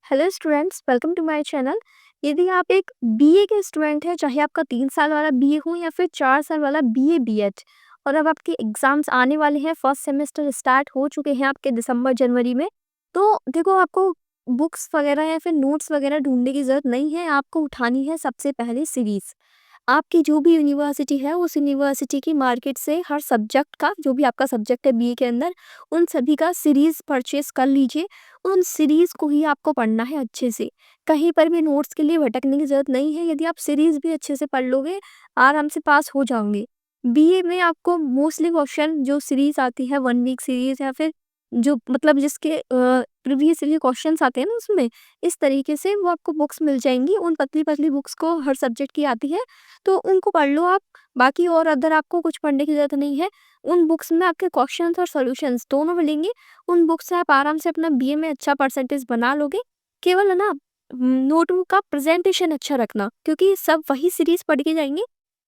Hello students, welcome to my channel. यदि आप एक बीए के स्टूडेंट हैं, चाहे आपका 3 साल वाला बीए हो या फिर 4 साल वाला बीए बीएड, और अब आपके एग्जाम्स आने वाले हैं, फर्स्ट सेमेस्टर स्टार्ट हो चुके हैं आपके दिसंबर जनवरी में, तो देखो आपको बुक्स वगैरह या फिर नोट्स वगैरह ढूंढने की ज़रूरत नहीं है। आपको उठानी है सबसे पहले सीरीज़। आपकी जो भी यूनिवर्सिटी है, उस यूनिवर्सिटी की मार्केट से हर सब्जेक्ट का, जो भी आपका सब्जेक्ट है बीए के अंदर, उन सभी का सीरीज़ परचेज़ कर लीजिए। उन सीरीज़ को ही आपको पढ़ना है अच्छे से। कहीं पर भी नोट्स के लिए भटकने की ज़रूरत नहीं है। यदि आप सीरीज़ भी अच्छे से पढ़ लोगे, आराम से पास हो जाओगे। बीए में आपको मोस्टली क्वेश्चन जो सीरीज़ आती है, 1 वीक सीरीज़ या फिर जो मतलब जिसके प्रीवियसली क्वेश्चन्स आते हैं ना उसमें, इस तरीके से वो आपको बुक्स मिल जाएँगी। उन पतली-पतली बुक्स को हर सब्जेक्ट की आती है, तो उनको पढ़ लो आप। बाकी और अदर आपको कुछ पढ़ने की ज़रूरत नहीं है। उन बुक्स में आपके क्वेश्चंस और सॉल्यूशंस दोनों मिलेंगे। उन बुक से आप आराम से अपना बीए में अच्छा परसेंटेज बना लोगे। केवल है ना, नोटबुक का प्रेजेंटेशन अच्छा रखना, क्योंकि सब वही सीरीज पढ़ के जाएंगे।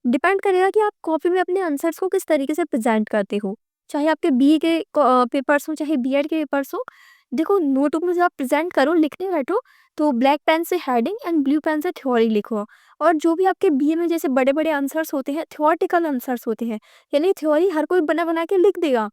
डिपेंड करेगा कि आप कॉपी में अपने आंसर्स को किस तरीके से प्रेजेंट करते हो, चाहे आपके बीए के पेपर्स हो, चाहे बीएड के पेपर्स हो। देखो, नोटबुक में जब आप प्रेजेंट करो, लिखने बैठो, तो ब्लैक पेन से हेडिंग एंड ब्लू पेन से थ्योरी लिखो। और जो भी आपके बीए में जैसे बड़े बड़े आंसर्स होते हैं, थ्योरेटिकल आंसर्स होते हैं, यानी थ्योरी हर कोई बना बना के लिख देगा,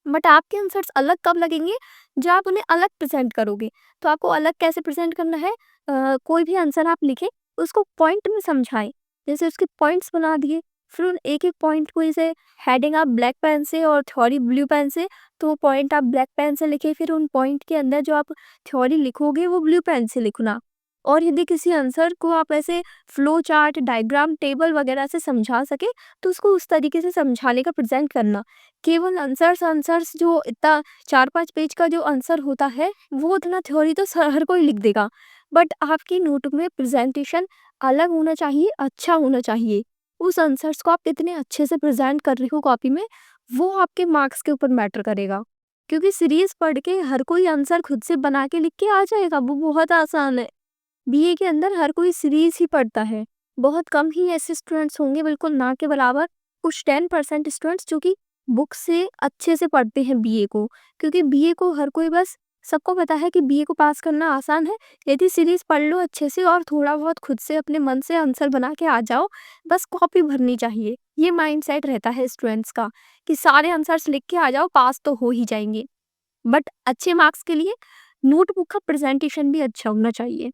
बट आपके आंसर्स अलग कब लगेंगे, जब आप उन्हें अलग प्रेजेंट करोगे। तो आपको अलग कैसे प्रेजेंट करना है, कोई भी आंसर आप लिखें, उसको पॉइंट में समझाएं। जैसे उसके पॉइंट्स बना दिए, फिर उन एक एक पॉइंट को, जैसे हेडिंग आप ब्लैक पेन से और थ्योरी ब्लू पेन से, तो पॉइंट आप ब्लैक पेन से लिखे, फिर उन पॉइंट के अंदर जो आप थ्योरी लिखोगे वो ब्लू पेन से लिखना। और यदि किसी आंसर को आप ऐसे फ्लो चार्ट, डायग्राम, टेबल वगैरह से समझा सके, तो उसको उस तरीके से समझाने का प्रेजेंट करना। केवल आंसर्स आंसर्स जो इतना 4-5 पेज का जो आंसर होता है, वो उतना थ्योरी तो हर कोई लिख देगा, बट आपकी नोटबुक में प्रेजेंटेशन अलग होना चाहिए, अच्छा होना चाहिए। उस आंसर्स को आप कितने अच्छे से प्रेजेंट कर रहे हो कॉपी में, वो आपके मार्क्स के ऊपर मैटर करेगा। क्योंकि सीरीज पढ़ के हर कोई आंसर खुद से बना के लिख के आ जाएगा, वो बहुत आसान है। बीए के अंदर हर कोई सीरीज ही पढ़ता है। बहुत कम ही ऐसे स्टूडेंट्स होंगे, बिल्कुल ना के बराबर, कुछ 10% स्टूडेंट्स जो कि बुक से अच्छे से पढ़ते हैं बीए को। क्योंकि बीए को हर कोई, बस सबको पता है कि बीए को पास करना आसान है। यदि सीरीज पढ़ लो अच्छे से और थोड़ा बहुत खुद से अपने मन से आंसर बना के आ जाओ, बस कॉपी भरनी चाहिए। ये माइंडसेट रहता है स्टूडेंट्स का कि सारे आंसर्स लिख के आ जाओ, पास तो हो ही जाएंगे। बट अच्छे मार्क्स के लिए नोटबुक का प्रेजेंटेशन भी अच्छा होना चाहिए।